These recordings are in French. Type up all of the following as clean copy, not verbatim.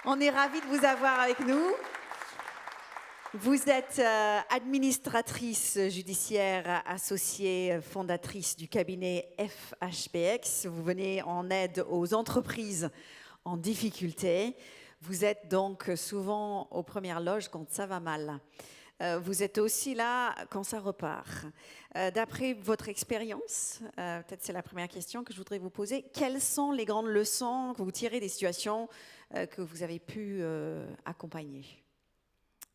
On est ravis de vous avoir avec nous. Vous êtes administratrice judiciaire associée fondatrice du cabinet FHPX. Vous venez en aide aux entreprises en difficulté. Vous êtes donc souvent aux premières loges quand ça va mal. Vous êtes aussi là quand ça repart. D'après votre expérience, peut-être c'est la première question que je voudrais vous poser, quelles sont les grandes leçons que vous tirez des situations que vous avez pu accompagner ?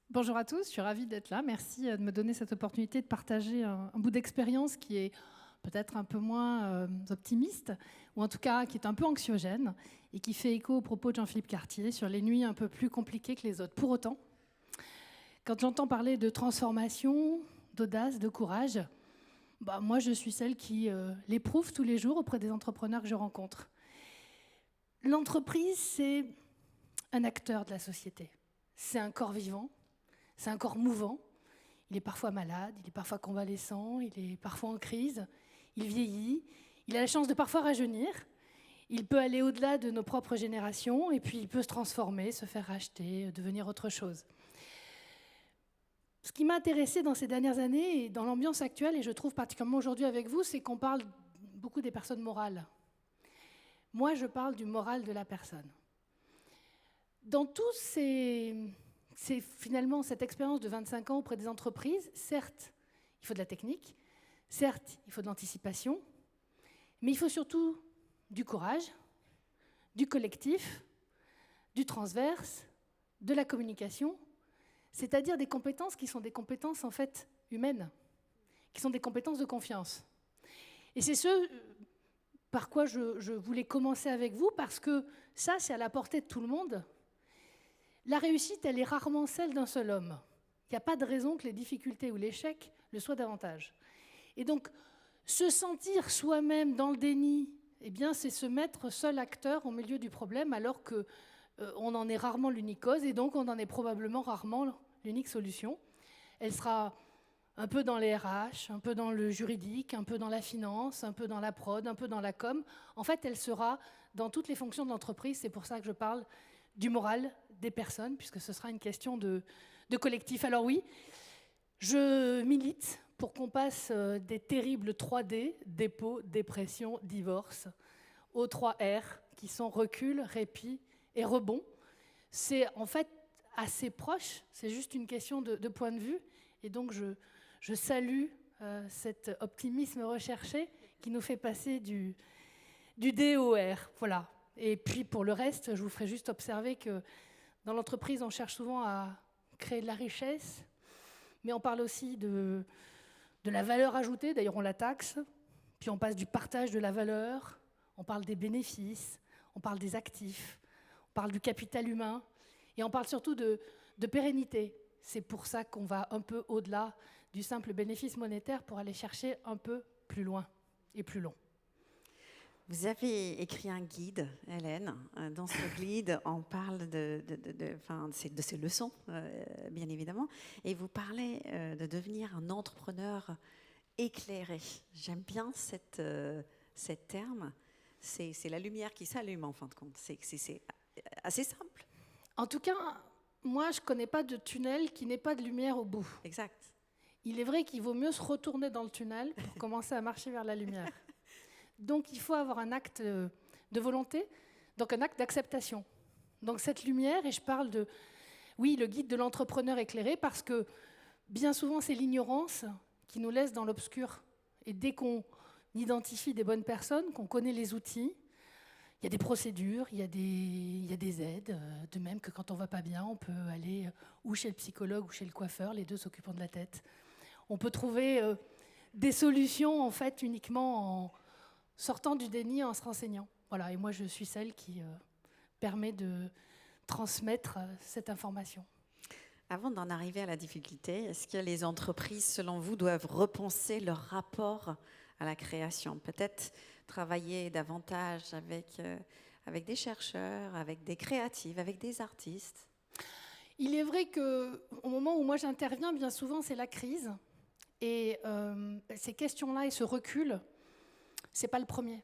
Bonjour à tous, je suis ravie d'être là. Merci de me donner cette opportunité de partager un bout d'expérience qui est peut-être un peu moins optimiste, ou en tout cas qui est un peu anxiogène, et qui fait écho aux propos de Jean-Philippe Cartier sur les nuits un peu plus compliquées que les autres. Pour autant, quand j'entends parler de transformation, d'audace, de courage, moi je suis celle qui l'éprouve tous les jours auprès des entrepreneurs que je rencontre. L'entreprise, c'est un acteur de la société. C'est un corps vivant. C'est un corps mouvant, il est parfois malade, il est parfois convalescent, il est parfois en crise, il vieillit, il a la chance de parfois rajeunir, il peut aller au-delà de nos propres générations et puis il peut se transformer, se faire racheter, devenir autre chose. Ce qui m'a intéressée dans ces dernières années et dans l'ambiance actuelle, et je trouve particulièrement aujourd'hui avec vous, c'est qu'on parle beaucoup des personnes morales. Moi, je parle du moral de la personne. Dans tous c'est finalement cette expérience de 25 ans auprès des entreprises. Certes, il faut de la technique, certes, il faut de l'anticipation, mais il faut surtout du courage, du collectif, du transverse, de la communication, c'est-à-dire des compétences qui sont des compétences en fait humaines, qui sont des compétences de confiance. Et c'est ce par quoi je voulais commencer avec vous, parce que ça, c'est à la portée de tout le monde. La réussite, elle est rarement celle d'un seul homme. Il n'y a pas de raison que les difficultés ou l'échec le soient davantage. Et donc, se sentir soi-même dans le déni, eh bien, c'est se mettre seul acteur au milieu du problème, alors qu'on en est rarement l'unique cause, et donc on en est probablement rarement l'unique solution. Elle sera un peu dans les RH, un peu dans le juridique, un peu dans la finance, un peu dans la prod, un peu dans la com. En fait, elle sera dans toutes les fonctions de l'entreprise. C'est pour ça que je parle du moral des personnes, puisque ce sera une question de collectif. Alors oui, je milite pour qu'on passe des terribles 3D, dépôt, dépression, divorce, aux 3 R, qui sont recul, répit et rebond. C'est en fait assez proche, c'est juste une question de point de vue, et donc je salue cet optimisme recherché qui nous fait passer du D au R. Voilà. Et puis pour le reste, je vous ferai juste observer que dans l'entreprise, on cherche souvent à créer de la richesse, mais on parle aussi de la valeur ajoutée, d'ailleurs on la taxe, puis on passe du partage de la valeur, on parle des bénéfices, on parle des actifs, on parle du capital humain, et on parle surtout de pérennité. C'est pour ça qu'on va un peu au-delà du simple bénéfice monétaire pour aller chercher un peu plus loin et plus long. Vous avez écrit un guide, Hélène. Dans ce guide, on parle de ces leçons, bien évidemment. Et vous parlez de devenir un entrepreneur éclairé. J'aime bien cet terme. C'est la lumière qui s'allume, en fin de compte. C'est assez simple. En tout cas, moi, je ne connais pas de tunnel qui n'ait pas de lumière au bout. Exact. Il est vrai qu'il vaut mieux se retourner dans le tunnel pour commencer à marcher vers la lumière. Donc, il faut avoir un acte de volonté, donc un acte d'acceptation. Donc, cette lumière, et je parle de, oui, le guide de l'entrepreneur éclairé, parce que bien souvent, c'est l'ignorance qui nous laisse dans l'obscur. Et dès qu'on identifie des bonnes personnes, qu'on connaît les outils, il y a des procédures, il y a des aides. De même que quand on ne va pas bien, on peut aller ou chez le psychologue ou chez le coiffeur, les deux s'occupant de la tête. On peut trouver des solutions, en fait, uniquement en sortant du déni, en se renseignant. Voilà, et moi, je suis celle qui permet de transmettre cette information. Avant d'en arriver à la difficulté, est-ce que les entreprises, selon vous, doivent repenser leur rapport à la création ? Peut-être travailler davantage avec des chercheurs, avec des créatifs, avec des artistes ? Il est vrai qu'au moment où moi j'interviens, bien souvent, c'est la crise. Et ces questions-là et ce recul, ce n'est pas le premier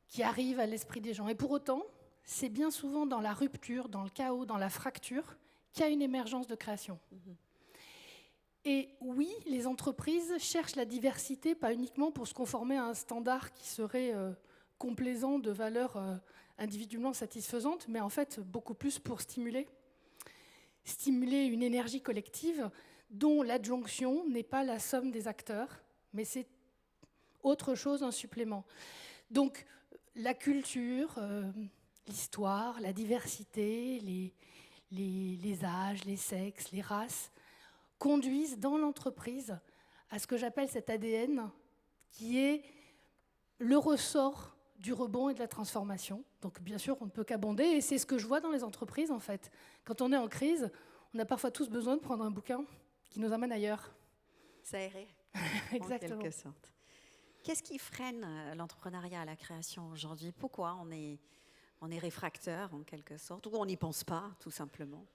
qui arrive à l'esprit des gens. Et pour autant, c'est bien souvent dans la rupture, dans le chaos, dans la fracture, qu'il y a une émergence de création. Et oui, les entreprises cherchent la diversité, pas uniquement pour se conformer à un standard qui serait complaisant de valeurs individuellement satisfaisantes, mais en fait beaucoup plus pour stimuler une énergie collective dont l'adjonction n'est pas la somme des acteurs, mais c'est autre chose, un supplément. Donc la culture, l'histoire, la diversité, les âges, les sexes, les races, conduisent dans l'entreprise à ce que j'appelle cet ADN qui est le ressort du rebond et de la transformation. Donc bien sûr, on ne peut qu'abonder, et c'est ce que je vois dans les entreprises en fait. Quand on est en crise, on a parfois tous besoin de prendre un bouquin qui nous emmène ailleurs. S'aérer, Exactement. en quelque sorte. Qu'est-ce qui freine l'entrepreneuriat à la création aujourd'hui? Pourquoi on est réfractaire en quelque sorte, ou on n'y pense pas tout simplement?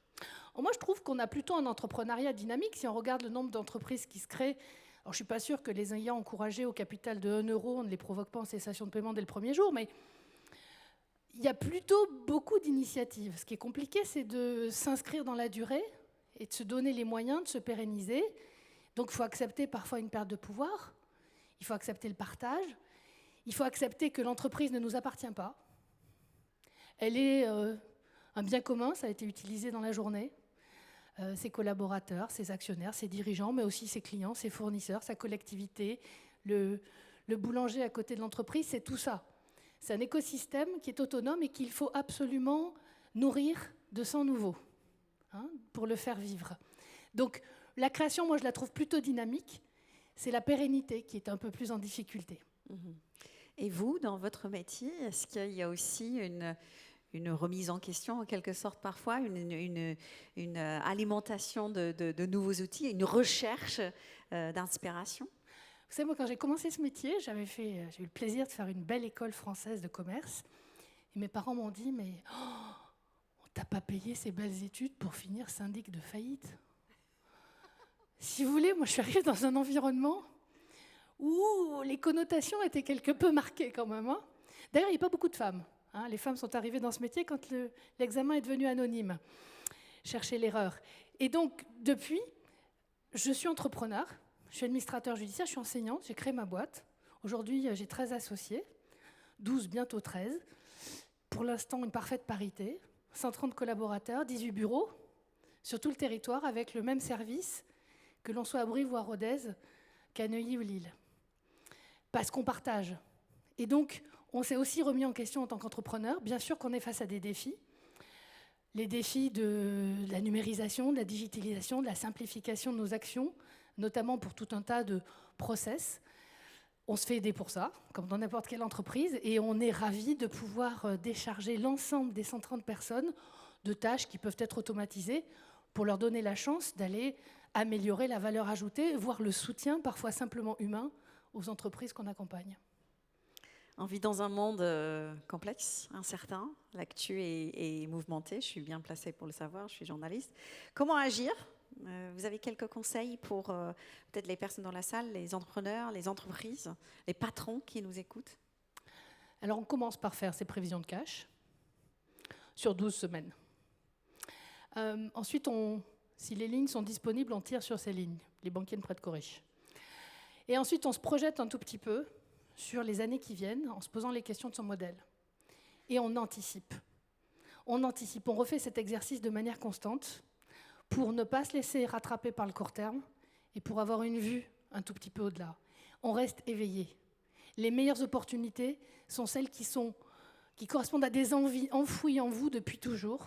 Moi, je trouve qu'on a plutôt un entrepreneuriat dynamique. Si on regarde le nombre d'entreprises qui se créent, alors je ne suis pas sûre que les ayants encouragés au capital de 1 euro, on ne les provoque pas en cessation de paiement dès le premier jour, mais il y a plutôt beaucoup d'initiatives. Ce qui est compliqué, c'est de s'inscrire dans la durée et de se donner les moyens de se pérenniser. Donc, il faut accepter parfois une perte de pouvoir, il faut accepter le partage, il faut accepter que l'entreprise ne nous appartient pas. Elle est un bien commun, ça a été utilisé dans la journée. Ses collaborateurs, ses actionnaires, ses dirigeants, mais aussi ses clients, ses fournisseurs, sa collectivité, le boulanger à côté de l'entreprise, c'est tout ça. C'est un écosystème qui est autonome et qu'il faut absolument nourrir de sang nouveau pour le faire vivre. Donc la création, moi je la trouve plutôt dynamique. C'est la pérennité qui est un peu plus en difficulté. Et vous, dans votre métier, est-ce qu'il y a aussi une remise en question, en quelque sorte, parfois, une alimentation de nouveaux outils, une recherche d'inspiration? Vous savez, moi, quand j'ai commencé ce métier, j'ai eu le plaisir de faire une belle école française de commerce. Et mes parents m'ont dit, mais on t'a pas payé ces belles études pour finir syndic de faillite. Si vous voulez, moi, je suis arrivée dans un environnement où les connotations étaient quelque peu marquées quand même. D'ailleurs, il n'y a pas beaucoup de femmes. Les femmes sont arrivées dans ce métier quand l'examen est devenu anonyme. Cherchez l'erreur. Et donc, depuis, je suis entrepreneur, je suis administrateur judiciaire, je suis enseignante, j'ai créé ma boîte. Aujourd'hui, j'ai 13 associés, 12, bientôt 13. Pour l'instant, une parfaite parité, 130 collaborateurs, 18 bureaux, sur tout le territoire, avec le même service, que l'on soit à Brive ou à Rodez, qu'à Neuilly ou Lille. Parce qu'on partage. Et donc, on s'est aussi remis en question en tant qu'entrepreneur. Bien sûr qu'on est face à des défis. Les défis de la numérisation, de la digitalisation, de la simplification de nos actions, notamment pour tout un tas de process. On se fait aider pour ça, comme dans n'importe quelle entreprise, et on est ravis de pouvoir décharger l'ensemble des 130 personnes de tâches qui peuvent être automatisées pour leur donner la chance d'aller améliorer la valeur ajoutée, voire le soutien, parfois simplement humain, aux entreprises qu'on accompagne. On vit dans un monde complexe, incertain. L'actu est mouvementée. Je suis bien placée pour le savoir. Je suis journaliste. Comment agir? Vous avez quelques conseils pour peut-être les personnes dans la salle, les entrepreneurs, les entreprises, les patrons qui nous écoutent? Alors, on commence par faire ses prévisions de cash sur 12 semaines. Ensuite, si les lignes sont disponibles, on tire sur ces lignes. Les banquiers ne prêtent qu'aux riches. Et ensuite, on se projette un tout petit peu sur les années qui viennent en se posant les questions de son modèle. Et on anticipe. On refait cet exercice de manière constante pour ne pas se laisser rattraper par le court terme et pour avoir une vue un tout petit peu au-delà. On reste éveillé. Les meilleures opportunités sont celles qui correspondent à des envies enfouies en vous depuis toujours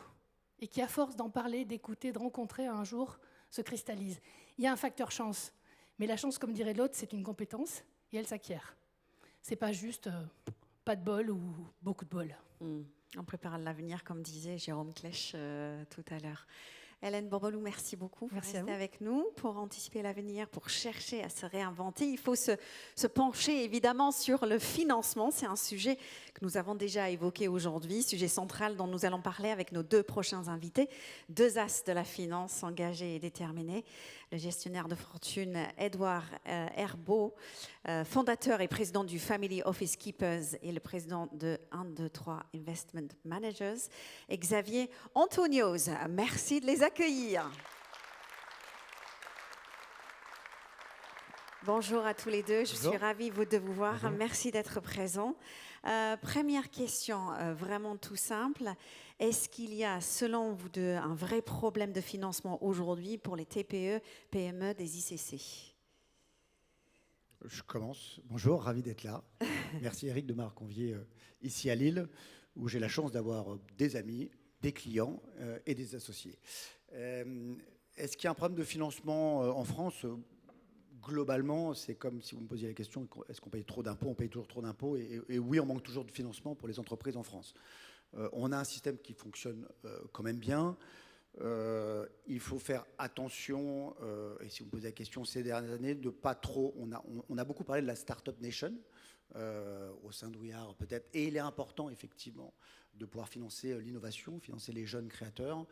et qui, à force d'en parler, d'écouter, de rencontrer, un jour se cristallisent. Il y a un facteur chance, mais la chance, comme dirait l'autre, c'est une compétence et elle s'acquiert. C'est pas juste pas de bol ou beaucoup de bol. On prépare l'avenir, comme disait Jérôme Klech tout à l'heure. Hélène Bourbeloux, merci beaucoup pour Merci à rester vous. avec nous, pour anticiper l'avenir, pour chercher à se réinventer. Il faut se pencher évidemment sur le financement. C'est un sujet que nous avons déjà évoqué aujourd'hui, sujet central dont nous allons parler avec nos 2 prochains invités, 2 as de la finance engagés et déterminés. Le gestionnaire de fortune Edouard Herbeau, fondateur et président du Family Office Keepers et le président de 123 Investment Managers, et Xavier Antonios. Merci de les accueillir. Bonjour à tous les deux, je suis ravie de vous voir. Bonjour. Merci d'être présents. Première question, vraiment tout simple. Est-ce qu'il y a, selon vous deux, un vrai problème de financement aujourd'hui pour les TPE, PME des ICC? Je commence. Bonjour, ravi d'être là. Merci Eric de m'avoir convié ici à Lille, où j'ai la chance d'avoir des amis, des clients et des associés. Est-ce qu'il y a un problème de financement en France? Globalement, c'est comme si vous me posiez la question, est-ce qu'on paye trop d'impôts? On paye toujours trop d'impôts et oui, on manque toujours de financement pour les entreprises en France. On a un système qui fonctionne quand même bien. Il faut faire attention, et si vous me posez la question ces dernières années, de pas trop. On a beaucoup parlé de la Startup Nation au sein de We Are peut-être, et il est important effectivement de pouvoir financer l'innovation, financer les jeunes créateurs.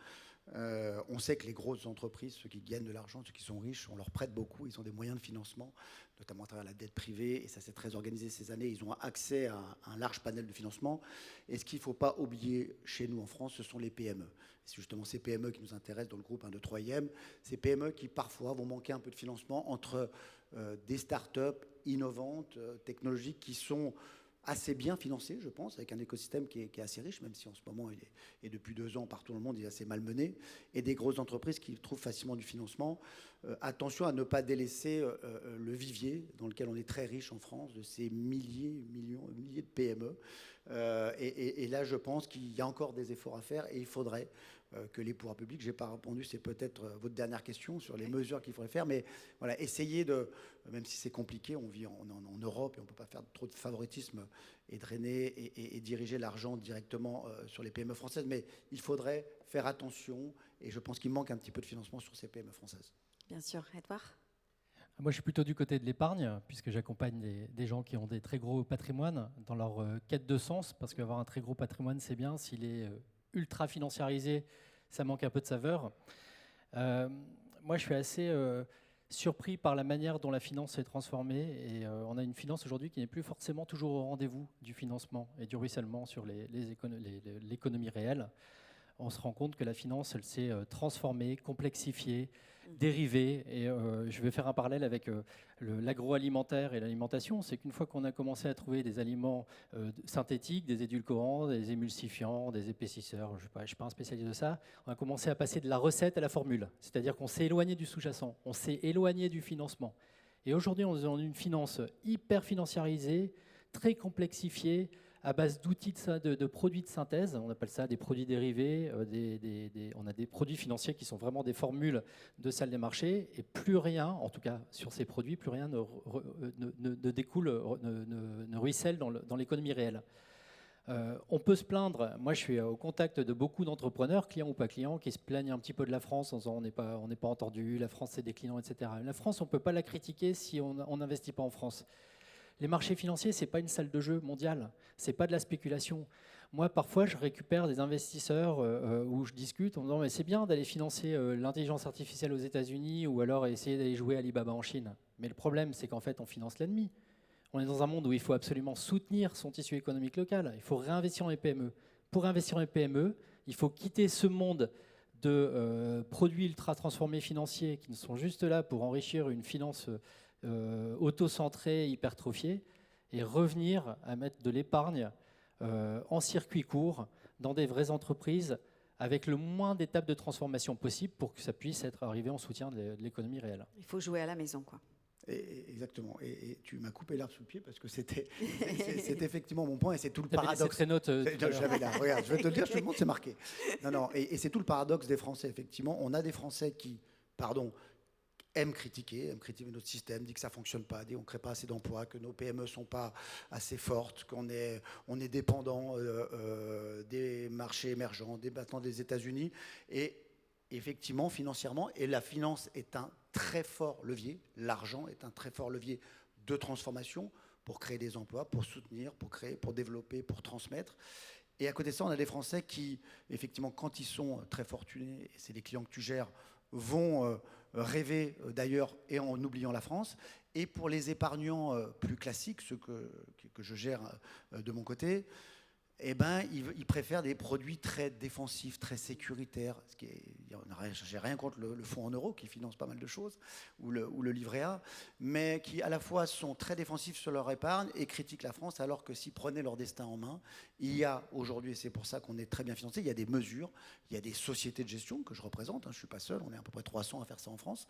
On sait que les grosses entreprises, ceux qui gagnent de l'argent, ceux qui sont riches, on leur prête beaucoup, ils ont des moyens de financement, notamment à travers la dette privée, et ça s'est très organisé ces années, ils ont accès à un large panel de financement. Et ce qu'il ne faut pas oublier chez nous en France, ce sont les PME. C'est justement ces PME qui nous intéressent dans le groupe 1, 2, 3e, ces PME qui parfois vont manquer un peu de financement entre des startups innovantes, technologiques, qui sont assez bien financé, je pense, avec un écosystème qui est assez riche, même si en ce moment, et depuis 2 ans, partout dans le monde, il est assez malmené, et des grosses entreprises qui trouvent facilement du financement. Attention à ne pas délaisser le vivier dans lequel on est très riche en France, de ces milliers de PME. Et là, je pense qu'il y a encore des efforts à faire, et il faudrait que les pouvoirs publics, je n'ai pas répondu, c'est peut-être votre dernière question sur les mesures qu'il faudrait faire, mais voilà, essayer de, même si c'est compliqué, on vit en Europe et on ne peut pas faire trop de favoritisme et drainer et diriger l'argent directement sur les PME françaises, mais il faudrait faire attention, et je pense qu'il manque un petit peu de financement sur ces PME françaises. Bien sûr, Edouard. Moi, je suis plutôt du côté de l'épargne, puisque j'accompagne des gens qui ont des très gros patrimoines dans leur quête de sens, parce qu'avoir un très gros patrimoine, c'est bien. S'il est ultra financiarisé, ça manque un peu de saveur. Moi, je suis assez surpris par la manière dont la finance s'est transformée. Et on a une finance aujourd'hui qui n'est plus forcément toujours au rendez-vous du financement et du ruissellement sur l'économie réelle. On se rend compte que la finance, elle s'est transformée, complexifiée, dérivée. Et je vais faire un parallèle avec l'agroalimentaire et l'alimentation. C'est qu'une fois qu'on a commencé à trouver des aliments synthétiques, des édulcorants, des émulsifiants, des épaississeurs, je ne suis pas un spécialiste de ça, on a commencé à passer de la recette à la formule. C'est-à-dire qu'on s'est éloigné du sous-jacent, on s'est éloigné du financement. Et aujourd'hui, on est dans une finance hyper financiarisée, très complexifiée, à base d'outils de produits de synthèse, on appelle ça des produits dérivés, on a des produits financiers qui sont vraiment des formules de salle des marchés, et plus rien, en tout cas sur ces produits, plus rien ne découle, ne ruisselle dans l'économie réelle. On peut se plaindre, moi je suis au contact de beaucoup d'entrepreneurs, clients ou pas clients, qui se plaignent un petit peu de la France en disant on n'est pas entendu, la France c'est déclinant, etc. La France, on ne peut pas la critiquer si on n'investit pas en France. Les marchés financiers, ce n'est pas une salle de jeu mondiale, ce n'est pas de la spéculation. Moi, parfois, je récupère des investisseurs où je discute en me disant mais c'est bien d'aller financer l'intelligence artificielle aux États-Unis ou alors essayer d'aller jouer Alibaba en Chine. Mais le problème, c'est qu'en fait, on finance l'ennemi. On est dans un monde où il faut absolument soutenir son tissu économique local. Il faut réinvestir dans les PME. Pour investir dans les PME, il faut quitter ce monde de produits ultra transformés financiers qui ne sont juste là pour enrichir une finance auto-centrée, hypertrophiée, et revenir à mettre de l'épargne en circuit court dans des vraies entreprises avec le moins d'étapes de transformation possible pour que ça puisse être arrivé en soutien de l'économie réelle. Il faut jouer à la maison, quoi. Exactement. Et tu m'as coupé l'herbe sous le pied parce que c'était effectivement mon point et c'est tout le paradoxe. Très note. J'avais là. Regarde, je vais te le dire, je te le montre, c'est marqué. Non. Et c'est tout le paradoxe des Français, effectivement. On a des Français qui, aiment critiquer notre système, dit que ça ne fonctionne pas, dit qu'on ne crée pas assez d'emplois, que nos PME ne sont pas assez fortes, qu'on est dépendant des marchés émergents, maintenant des États-Unis. Et effectivement, financièrement, et la finance est un très fort levier, l'argent est un très fort levier de transformation pour créer des emplois, pour soutenir, pour créer, pour développer, pour transmettre. Et à côté de ça, on a des Français qui, effectivement, quand ils sont très fortunés, et c'est les clients que tu gères, vont rêver d'ailleurs et en oubliant la France. Et pour les épargnants plus classiques, ceux que je gère de mon côté, eh ben, ils préfèrent des produits très défensifs, très sécuritaires. J'ai rien contre le fonds en euros qui finance pas mal de choses, ou le livret A, mais qui à la fois sont très défensifs sur leur épargne et critiquent la France, alors que s'ils prenaient leur destin en main, il y a aujourd'hui, et c'est pour ça qu'on est très bien financé, il y a des mesures, il y a des sociétés de gestion que je représente, je ne suis pas seul, on est à peu près 300 à faire ça en France,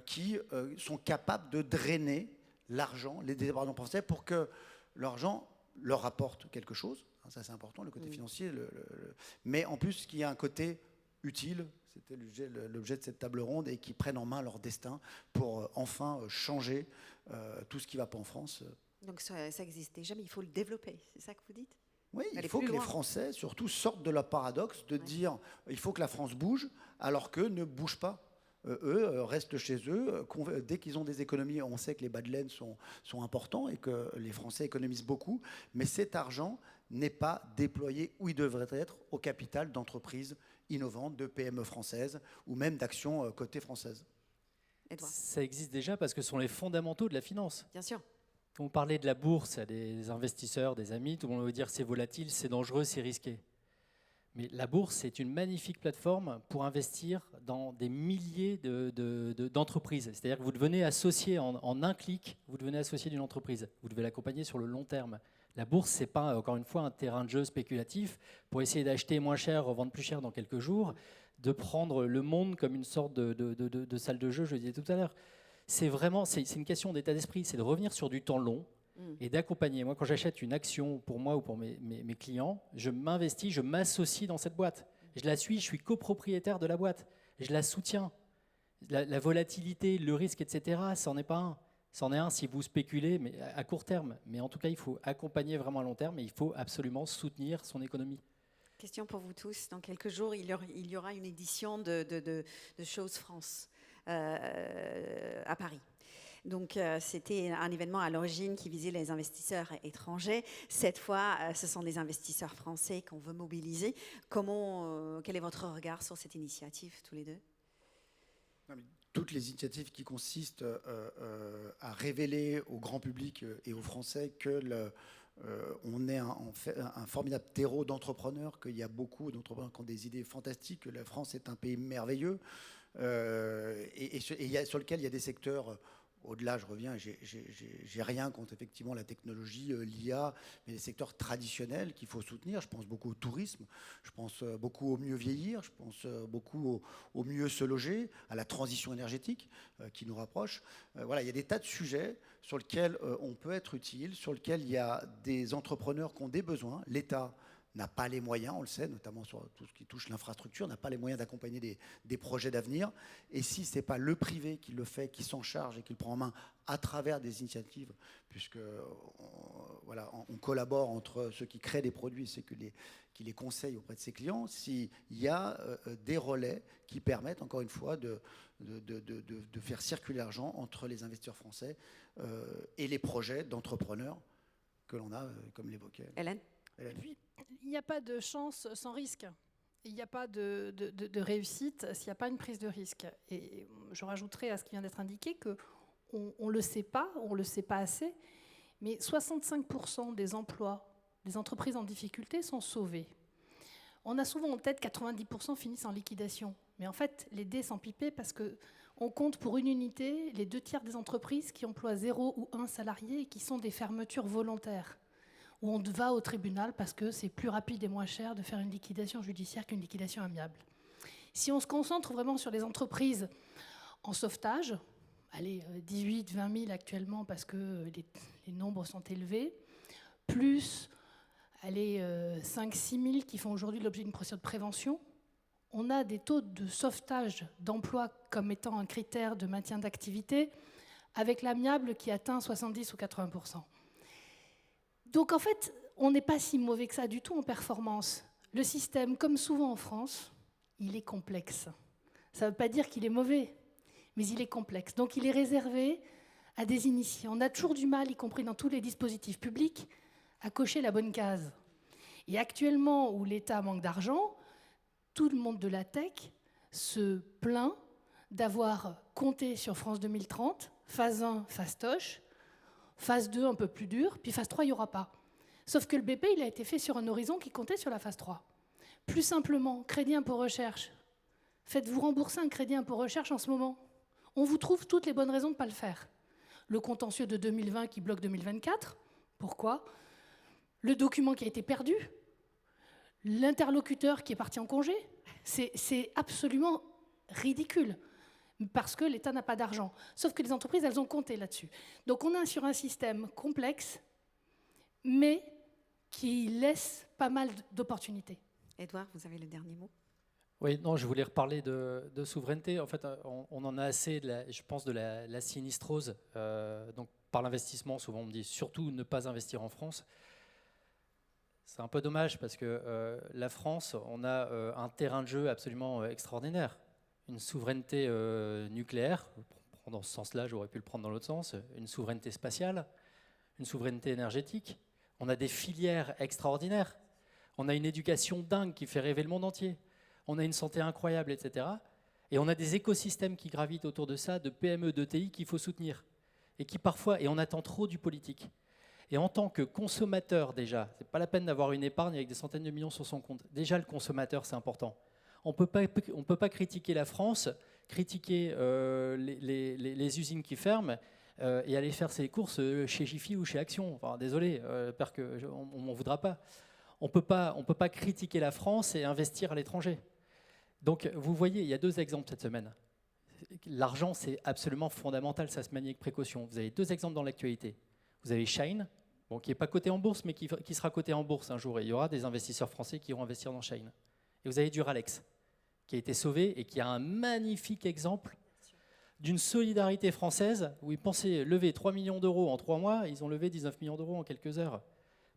qui sont capables de drainer l'argent, les épargnants français, pour que l'argent leur rapporte quelque chose. Ça, c'est important, le côté financier. Mais en plus, qu'il y a un côté utile, c'était l'objet de cette table ronde, et qui prennent en main leur destin pour enfin changer tout ce qui ne va pas en France. Donc ça existe déjà, mais il faut le développer, c'est ça que vous dites? Oui, il faut que les Français, surtout, sortent de leur paradoxe de dire il faut que la France bouge, alors qu'eux ne bougent pas. Eux restent chez eux. Dès qu'ils ont des économies, on sait que les bas de laine sont importants et que les Français économisent beaucoup, mais cet argent n'est pas déployé où il devrait être, au capital d'entreprises innovantes, de PME françaises ou même d'actions cotées françaises. Edouard. Ça existe déjà parce que ce sont les fondamentaux de la finance. Bien sûr. Quand on parlait de la bourse à des investisseurs, des amis, tout le monde veut dire c'est volatile, c'est dangereux, c'est risqué. Mais la bourse, c'est une magnifique plateforme pour investir dans des milliers d'entreprises. C'est-à-dire que vous devenez associé en un clic, vous devenez associé d'une entreprise. Vous devez l'accompagner sur le long terme. La bourse, ce n'est pas, encore une fois, un terrain de jeu spéculatif pour essayer d'acheter moins cher, revendre plus cher dans quelques jours, de prendre le monde comme une sorte de salle de jeu, je le disais tout à l'heure. C'est une question d'état d'esprit, c'est de revenir sur du temps long et d'accompagner. Moi, quand j'achète une action pour moi ou pour mes clients, je m'investis, je m'associe dans cette boîte. Je la suis, je suis copropriétaire de la boîte. Je la soutiens. La volatilité, le risque, etc., ça n'en est pas un. C'en est un si vous spéculez, mais à court terme. Mais en tout cas, il faut accompagner vraiment à long terme et il faut absolument soutenir son économie. Question pour vous tous. Dans quelques jours, il y aura une édition de Chose France à Paris. Donc, c'était un événement à l'origine qui visait les investisseurs étrangers. Cette fois, ce sont des investisseurs français qu'on veut mobiliser. Quel est votre regard sur cette initiative, tous les deux ? Toutes les initiatives qui consistent à révéler au grand public et aux Français que on est un formidable terreau d'entrepreneurs, qu'il y a beaucoup d'entrepreneurs qui ont des idées fantastiques, que la France est un pays merveilleux, et sur lequel il y a des secteurs... Au-delà, je reviens, j'ai rien contre effectivement la technologie, l'IA, mais les secteurs traditionnels qu'il faut soutenir. Je pense beaucoup au tourisme, je pense beaucoup au mieux vieillir, je pense beaucoup au mieux se loger, à la transition énergétique qui nous rapproche. Voilà, il y a des tas de sujets sur lesquels on peut être utile, sur lesquels il y a des entrepreneurs qui ont des besoins. L'État n'a pas les moyens, on le sait, notamment sur tout ce qui touche l'infrastructure, n'a pas les moyens d'accompagner des projets d'avenir. Et si ce n'est pas le privé qui le fait, qui s'en charge et qui le prend en main à travers des initiatives, puisque on collabore entre ceux qui créent des produits et ceux qui les conseillent auprès de ses clients, s'il y a des relais qui permettent, encore une fois, de faire circuler l'argent entre les investisseurs français et les projets d'entrepreneurs que l'on a, comme l'évoquait Hélène ? Et puis, il n'y a pas de chance sans risque. Il n'y a pas de réussite s'il n'y a pas une prise de risque. Et je rajouterai à ce qui vient d'être indiqué qu'on ne le sait pas, on ne le sait pas assez, mais 65% des emplois des entreprises en difficulté sont sauvés. On a souvent en tête 90% finissent en liquidation. Mais en fait, les dés sont pipés parce qu'on compte pour une unité les 2/3 des entreprises qui emploient 0 ou 1 salarié et qui sont des fermetures volontaires, où on va au tribunal parce que c'est plus rapide et moins cher de faire une liquidation judiciaire qu'une liquidation amiable. Si on se concentre vraiment sur les entreprises en sauvetage, allez, 18 000, 20 000 actuellement parce que les nombres sont élevés, plus allez, 5 000, 6 000 qui font aujourd'hui l'objet d'une procédure de prévention, on a des taux de sauvetage d'emploi comme étant un critère de maintien d'activité avec l'amiable qui atteint 70 ou 80%. Donc en fait, on n'est pas si mauvais que ça du tout en performance. Le système, comme souvent en France, il est complexe. Ça ne veut pas dire qu'il est mauvais, mais il est complexe. Donc il est réservé à des initiés. On a toujours du mal, y compris dans tous les dispositifs publics, à cocher la bonne case. Et actuellement, où l'État manque d'argent, tout le monde de la tech se plaint d'avoir compté sur France 2030, phase 1, fastoche, phase 2 un peu plus dure, puis phase 3, il n'y aura pas. Sauf que le BP, il a été fait sur un horizon qui comptait sur la phase 3. Plus simplement, crédit impôt recherche. Faites-vous rembourser un crédit impôt recherche en ce moment. On vous trouve toutes les bonnes raisons de ne pas le faire. Le contentieux de 2020 qui bloque 2024. Pourquoi ? Le document qui a été perdu. L'interlocuteur qui est parti en congé. C'est absolument ridicule. Parce que l'État n'a pas d'argent. Sauf que les entreprises, elles ont compté là-dessus. Donc on est sur un système complexe, mais qui laisse pas mal d'opportunités. Édouard, vous avez le dernier mot. Oui, non, je voulais reparler de souveraineté. En fait, on en a assez, je pense, de la sinistrose. Donc, par l'investissement, souvent on me dit surtout ne pas investir en France. C'est un peu dommage parce que la France, on a un terrain de jeu absolument extraordinaire. Une souveraineté nucléaire, dans ce sens-là, j'aurais pu le prendre dans l'autre sens, une souveraineté spatiale, une souveraineté énergétique. On a des filières extraordinaires. On a une éducation dingue qui fait rêver le monde entier. On a une santé incroyable, etc. Et on a des écosystèmes qui gravitent autour de ça, de PME, d'ETI qu'il faut soutenir. Et qui parfois, et on attend trop du politique. Et en tant que consommateur déjà, c'est pas la peine d'avoir une épargne avec des centaines de millions sur son compte. Déjà, le consommateur, c'est important. On peut pas critiquer la France, critiquer les usines qui ferment et aller faire ses courses chez Jiffy ou chez Action. Enfin, désolé, j'espère qu'on m'en voudra pas. On peut pas critiquer la France et investir à l'étranger. Donc, vous voyez, il y a 2 exemples cette semaine. L'argent, c'est absolument fondamental, ça se manie avec précaution. Vous avez 2 exemples dans l'actualité. Vous avez Shein, bon, qui n'est pas coté en bourse, mais qui sera coté en bourse un jour. Et il y aura des investisseurs français qui iront investir dans Shein. Et vous avez Duralex, qui a été sauvé et qui a un magnifique exemple d'une solidarité française où ils pensaient lever 3 millions d'euros en 3 mois, ils ont levé 19 millions d'euros en quelques heures.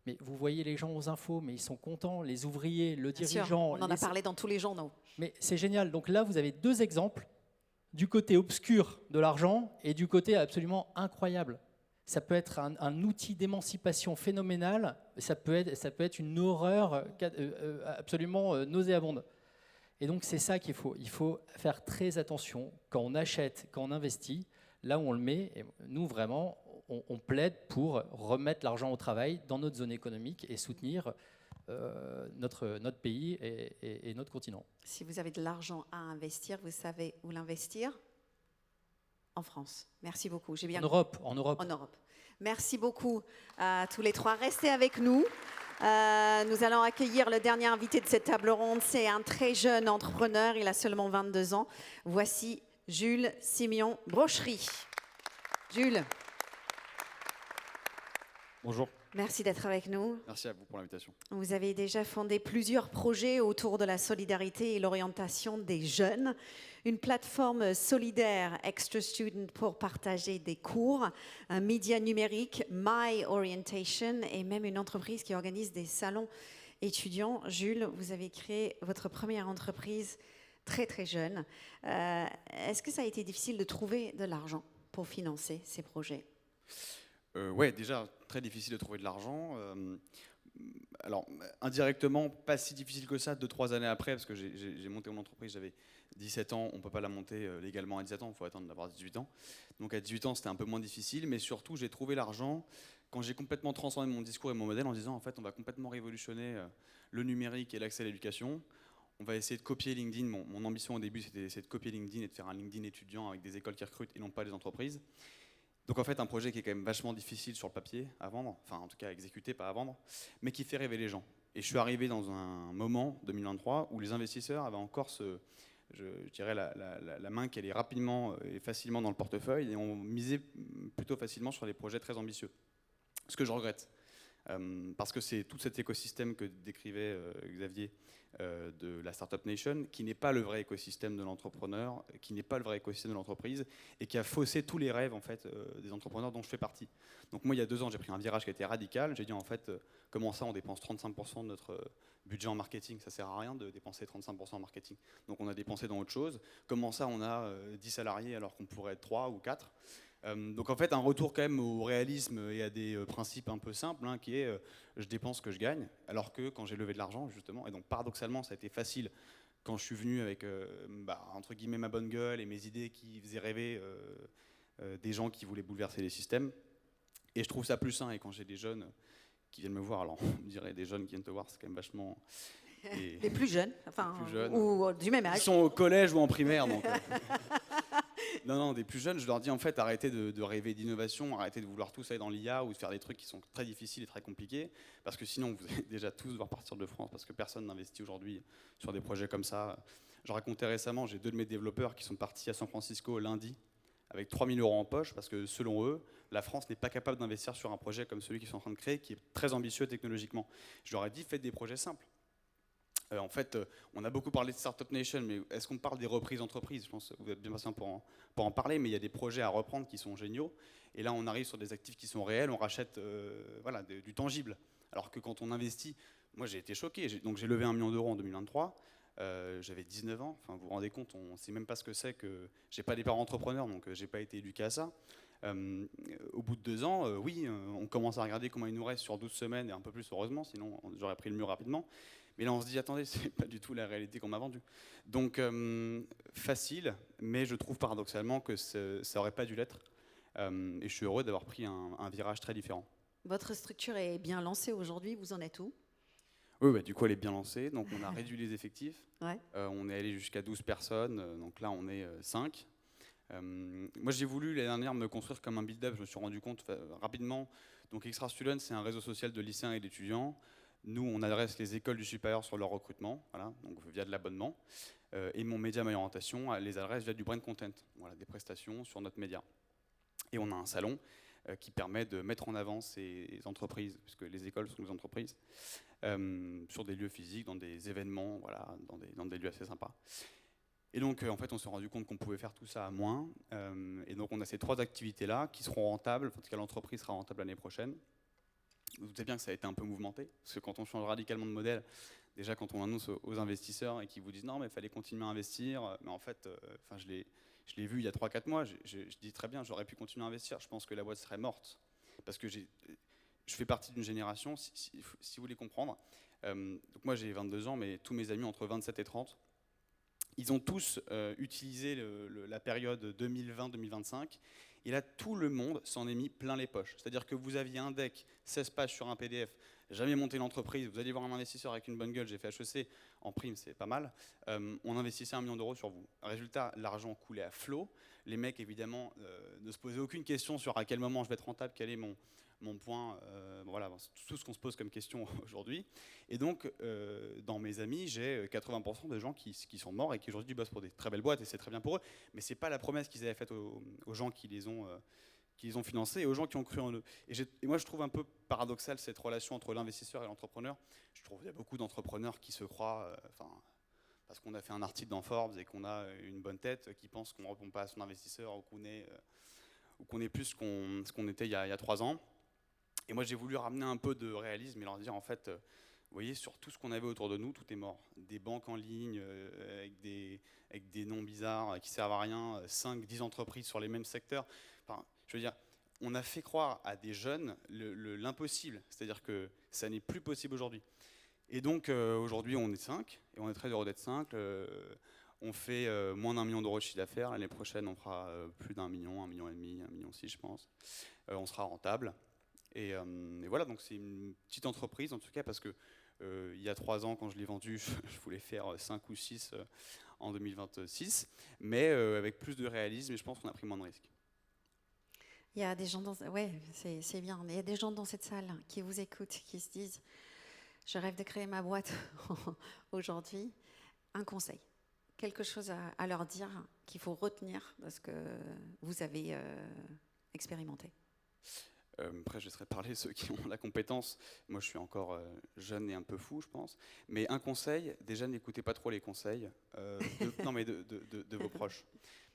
Mais vous voyez les gens aux infos, mais ils sont contents, les ouvriers, le dirigeant. Sûr, on en a parlé dans tous les journaux. Mais c'est génial. Donc là, vous avez 2 exemples du côté obscur de l'argent et du côté absolument incroyable. Ça peut être un outil d'émancipation phénoménal, ça peut être une horreur absolument nauséabonde. Et donc c'est ça qu'il faut. Il faut faire très attention quand on achète, quand on investit, là où on le met. Et nous, vraiment, on plaide pour remettre l'argent au travail dans notre zone économique et soutenir notre pays et notre continent. Si vous avez de l'argent à investir, vous savez où l'investir ? En France. Merci beaucoup. J'ai bien En Europe. En Europe. Merci beaucoup à tous les 3. Restez avec nous. Nous allons accueillir le dernier invité de cette table ronde. C'est un très jeune entrepreneur. Il a seulement 22 ans. Voici Jules Simeon Brochery. Jules. Bonjour. Merci d'être avec nous. Merci à vous pour l'invitation. Vous avez déjà fondé plusieurs projets autour de la solidarité et l'orientation des jeunes. Une plateforme solidaire Extra Student pour partager des cours, un média numérique, My Orientation, et même une entreprise qui organise des salons étudiants. Jules, vous avez créé votre première entreprise très très jeune. Est-ce que ça a été difficile de trouver de l'argent pour financer ces projets ? Ouais, déjà très difficile de trouver de l'argent. Alors, indirectement, pas si difficile que ça, 2-3 années après, parce que j'ai monté mon entreprise, j'avais 17 ans, on ne peut pas la monter légalement à 17 ans, il faut attendre d'avoir 18 ans. Donc à 18 ans, c'était un peu moins difficile, mais surtout, j'ai trouvé l'argent quand j'ai complètement transformé mon discours et mon modèle en disant, en fait, on va complètement révolutionner le numérique et l'accès à l'éducation. On va essayer de copier LinkedIn. Mon ambition au début, c'était d'essayer de copier LinkedIn et de faire un LinkedIn étudiant avec des écoles qui recrutent et non pas des entreprises. Donc en fait, un projet qui est quand même vachement difficile sur le papier à vendre, enfin en tout cas à exécuter, pas à vendre, mais qui fait rêver les gens. Et je suis arrivé dans un moment, 2023, où les investisseurs avaient encore je dirais la main qui allait rapidement et facilement dans le portefeuille, et on misait plutôt facilement sur des projets très ambitieux. Ce que je regrette. Parce que c'est tout cet écosystème que décrivait Xavier de la Startup Nation, qui n'est pas le vrai écosystème de l'entrepreneur, qui n'est pas le vrai écosystème de l'entreprise, et qui a faussé tous les rêves en fait, des entrepreneurs dont je fais partie. Donc moi, il y a 2 ans, j'ai pris un virage qui a été radical. J'ai dit en fait, comment ça, on dépense 35% de notre budget en marketing? Ça sert à rien de dépenser 35% en marketing. Donc on a dépensé dans autre chose. Comment ça, on a 10 salariés alors qu'on pourrait être 3 ou 4? Donc en fait, un retour quand même au réalisme et à des principes un peu simples, hein, qui est je dépense ce que je gagne, alors que quand j'ai levé de l'argent, justement, et donc paradoxalement, ça a été facile quand je suis venu avec, entre guillemets, ma bonne gueule et mes idées qui faisaient rêver des gens qui voulaient bouleverser les systèmes. Et je trouve ça plus sain, et quand j'ai des jeunes qui viennent me voir, alors on me dirait des jeunes qui viennent te voir, c'est quand même vachement... Les plus jeunes, enfin, Les plus jeunes. ou du même Ils âge. sont au collège ou en primaire, donc... Non, des plus jeunes, je leur dis en fait arrêtez de rêver d'innovation, arrêtez de vouloir tous aller dans l'IA ou de faire des trucs qui sont très difficiles et très compliqués, parce que sinon vous allez déjà tous devoir partir de France, parce que personne n'investit aujourd'hui sur des projets comme ça. Je racontais récemment, j'ai 2 de mes développeurs qui sont partis à San Francisco lundi avec 3 000 € en poche, parce que selon eux, la France n'est pas capable d'investir sur un projet comme celui qu'ils sont en train de créer, qui est très ambitieux technologiquement. Je leur ai dit faites des projets simples. En fait, on a beaucoup parlé de Startup Nation, mais est-ce qu'on parle des reprises d'entreprises? Je pense que vous êtes bien patient pour en parler, mais il y a des projets à reprendre qui sont géniaux. Et là, on arrive sur des actifs qui sont réels, on rachète du tangible. Alors que quand on investit, moi j'ai été choqué. Donc j'ai levé 1 million d'euros en 2023. J'avais 19 ans. Enfin, vous vous rendez compte, on ne sait même pas ce que c'est que... J'ai pas des parents entrepreneurs, donc j'ai pas été éduqué à ça. Au bout de 2 ans, on commence à regarder comment il nous reste sur 12 semaines, et un peu plus heureusement, sinon j'aurais pris le mur rapidement. Mais là, on se dit, attendez, c'est pas du tout la réalité qu'on m'a vendue. Donc, facile, mais je trouve paradoxalement que ça n'aurait pas dû l'être. Et je suis heureux d'avoir pris un virage très différent. Votre structure est bien lancée aujourd'hui, vous en êtes où? Oui, du coup, elle est bien lancée. Donc, on a réduit les effectifs. Ouais. On est allé jusqu'à 12 personnes. Donc là, on est 5. Moi, j'ai voulu l'année dernière me construire comme un build-up. Je me suis rendu compte rapidement. Donc, Extra Student, c'est un réseau social de lycéens et d'étudiants. Nous, on adresse les écoles du supérieur sur leur recrutement, voilà, donc via de l'abonnement. Et mon média My Orientation les adresse via du brand content, voilà, des prestations sur notre média. Et on a un salon qui permet de mettre en avant ces entreprises, puisque les écoles sont des entreprises, sur des lieux physiques, dans des événements, voilà, dans des lieux assez sympas. Et donc, en fait, on s'est rendu compte qu'on pouvait faire tout ça à moins. Et donc, on a ces 3 activités-là qui seront rentables, en tout cas, l'entreprise sera rentable l'année prochaine. Vous doutez bien que ça a été un peu mouvementé, parce que quand on change radicalement de modèle, déjà quand on annonce aux investisseurs et qu'ils vous disent non mais il fallait continuer à investir, mais en fait, je l'ai vu il y a 3-4 mois, je dis très bien, j'aurais pu continuer à investir, je pense que la boîte serait morte, parce que je fais partie d'une génération, si vous voulez comprendre, donc moi j'ai 22 ans, mais tous mes amis entre 27 et 30, ils ont tous utilisé la période 2020-2025. Et là, tout le monde s'en est mis plein les poches. C'est-à-dire que vous aviez un deck, 16 pages sur un PDF, jamais monté l'entreprise, vous alliez voir un investisseur avec une bonne gueule, j'ai fait HEC, en prime, c'est pas mal. On investissait 1 million d'euros sur vous. Résultat, l'argent coulait à flot. Les mecs, évidemment, ne se posaient aucune question sur à quel moment je vais être rentable, quel est mon point, voilà, tout ce qu'on se pose comme question aujourd'hui. Et donc, dans mes amis, j'ai 80% de gens qui sont morts et qui aujourd'hui bossent pour des très belles boîtes, et c'est très bien pour eux, mais c'est pas la promesse qu'ils avaient faite aux gens qui les ont financés et aux gens qui ont cru en eux. Et moi, je trouve un peu paradoxal cette relation entre l'investisseur et l'entrepreneur. Je trouve qu'il y a beaucoup d'entrepreneurs qui se croient, parce qu'on a fait un article dans Forbes et qu'on a une bonne tête, qui pensent qu'on ne répond pas à son investisseur ou qu'on est plus ce qu'on était il y a 3 ans. Et moi, j'ai voulu ramener un peu de réalisme et leur dire, en fait, vous voyez, sur tout ce qu'on avait autour de nous, tout est mort. Des banques en ligne avec des noms bizarres qui servent à rien, 5-10 entreprises sur les mêmes secteurs. Enfin, je veux dire, on a fait croire à des jeunes l'impossible. C'est-à-dire que ça n'est plus possible aujourd'hui. Et donc, aujourd'hui, on est 5, et on est très heureux d'être 5. On fait moins d'1 million d'euros de chiffre d'affaires. L'année prochaine, on fera plus d'1 million, 1,5 million, 1,6 million, je pense. On sera rentable. Et voilà, donc c'est une petite entreprise en tout cas, parce que il y a 3 ans, quand je l'ai vendu, je voulais faire 5 ou 6 en 2026, mais avec plus de réalisme, et je pense qu'on a pris moins de risques. Il y a des gens c'est bien, mais il y a des gens dans cette salle qui vous écoutent, qui se disent je rêve de créer ma boîte aujourd'hui. Un conseil, quelque chose à leur dire qu'il faut retenir de ce que vous avez expérimenté. Après, je laisserai parler ceux qui ont la compétence. Moi, je suis encore jeune et un peu fou, je pense. Mais un conseil, déjà, n'écoutez pas trop les conseils de vos proches.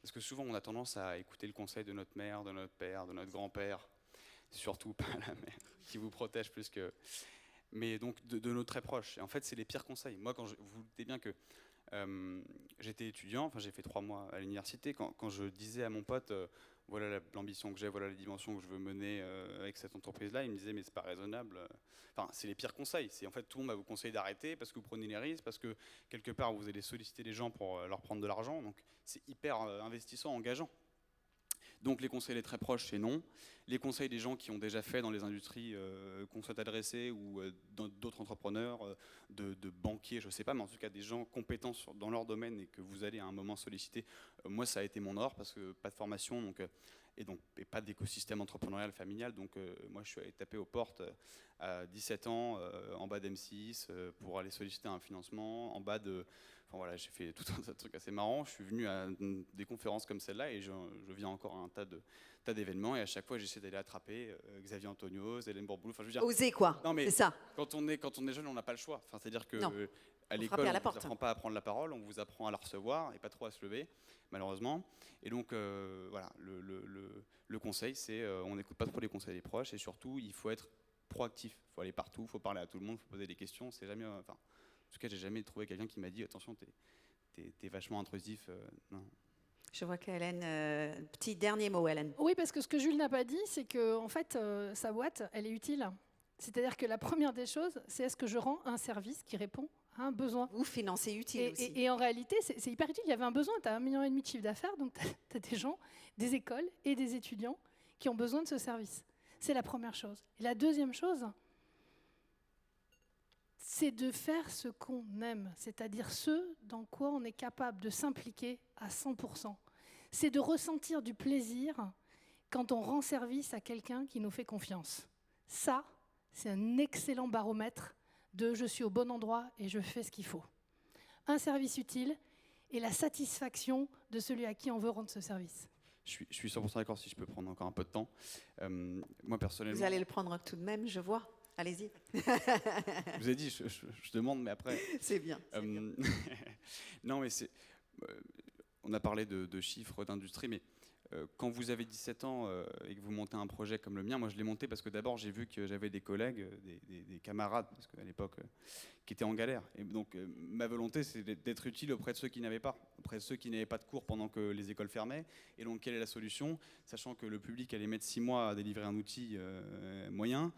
Parce que souvent, on a tendance à écouter le conseil de notre mère, de notre père, de notre grand-père. Surtout pas la mère, qui vous protège plus que... Mais donc, de nos très proches. Et en fait, c'est les pires conseils. Moi, vous vous doutez bien que j'étais étudiant, enfin j'ai fait 3 mois à l'université, quand je disais à mon pote voilà l'ambition que j'ai, voilà les dimensions que je veux mener avec cette entreprise-là, il me disait mais c'est pas raisonnable. Enfin c'est les pires conseils, c'est en fait tout le monde va vous conseiller d'arrêter parce que vous prenez les risques, parce que quelque part vous allez solliciter les gens pour leur prendre de l'argent, donc c'est hyper investissant, engageant. Donc les conseils des très proches, c'est non. Les conseils des gens qui ont déjà fait dans les industries qu'on souhaite adresser ou d'autres entrepreneurs, de banquiers, je ne sais pas, mais en tout cas des gens compétents dans leur domaine et que vous allez à un moment solliciter. Moi, ça a été mon or parce que pas de formation et pas d'écosystème entrepreneurial familial. Donc moi, je suis allé taper aux portes à 17 ans en bas d'M6 pour aller solliciter un financement, en bas de... Enfin, voilà, j'ai fait tout un tas de trucs assez marrants. Je suis venu à des conférences comme celle-là et je viens encore à un tas d'événements et à chaque fois j'essaie d'aller attraper Xavier Antonios, Hélène Bourboulou. Enfin, je veux dire, Oser quoi, c'est ça. Quand on est jeune, on n'a pas le choix. Enfin, c'est-à-dire que à l'école, on ne vous apprend pas à prendre la parole, on vous apprend à la recevoir et pas trop à se lever, malheureusement. Et donc voilà, le conseil, c'est on n'écoute pas trop les conseils des proches et surtout il faut être proactif. Il faut aller partout, il faut parler à tout le monde, il faut poser des questions. C'est jamais, enfin, en tout cas, j'ai jamais trouvé quelqu'un qui m'a dit attention, t'es vachement intrusif. Non. Je vois qu'Hélène, petit dernier mot, Hélène. Oui, parce que ce que Jules n'a pas dit, c'est que en fait, sa boîte, elle est utile. C'est-à-dire que la première des choses, c'est est-ce que je rends un service qui répond à un besoin. Ou financer utile aussi. Et en réalité, c'est hyper utile. Il y avait un besoin, tu as 1,5 million de chiffre d'affaires, donc tu as des gens, des écoles et des étudiants qui ont besoin de ce service. C'est la première chose. Et la deuxième chose, c'est de faire ce qu'on aime, c'est-à-dire ce dans quoi on est capable de s'impliquer à 100%. C'est de ressentir du plaisir quand on rend service à quelqu'un qui nous fait confiance. Ça, c'est un excellent baromètre de « je suis au bon endroit et je fais ce qu'il faut ». Un service utile et la satisfaction de celui à qui on veut rendre ce service. Je suis 100% d'accord si je peux prendre encore un peu de temps. Moi, personnellement... Vous allez le prendre tout de même, je vois. Allez-y. Je vous ai dit, je demande, mais après... C'est bien. Bien. Non, mais c'est... on a parlé de chiffres, d'industrie, mais quand vous avez 17 ans et que vous montez un projet comme le mien, moi je l'ai monté parce que d'abord j'ai vu que j'avais des collègues, des camarades, parce qu'à l'époque, qui étaient en galère. Et donc ma volonté, c'est d'être utile auprès de ceux qui n'avaient pas, auprès de ceux qui n'avaient pas de cours pendant que les écoles fermaient. Et donc quelle est la solution? Sachant que le public allait mettre 6 mois à délivrer un outil moyen,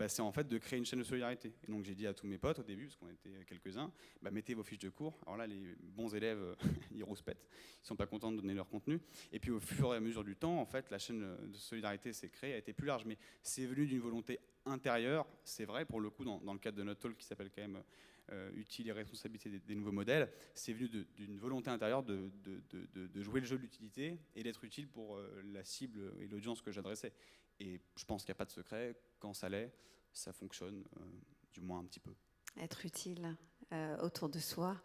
c'est en fait de créer une chaîne de solidarité. Et donc j'ai dit à tous mes potes au début, parce qu'on était quelques-uns, mettez vos fiches de cours. Alors là, les bons élèves, ils rouspètent, ils sont pas contents de donner leur contenu. Et puis au fur et à mesure du temps, en fait, la chaîne de solidarité s'est créée, a été plus large, mais c'est venu d'une volonté intérieure. C'est vrai, pour le coup, dans le cadre de notre talk qui s'appelle quand même Utile et responsabilité des nouveaux modèles, c'est venu d'une volonté intérieure de jouer le jeu de l'utilité et d'être utile pour la cible et l'audience que j'adressais. Et je pense qu'il n'y a pas de secret. Quand ça l'est, ça fonctionne, du moins un petit peu. Être utile autour de soi,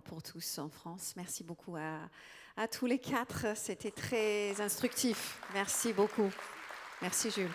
pour tous en France. Merci beaucoup à tous les 4. C'était très instructif. Merci beaucoup. Merci Jules.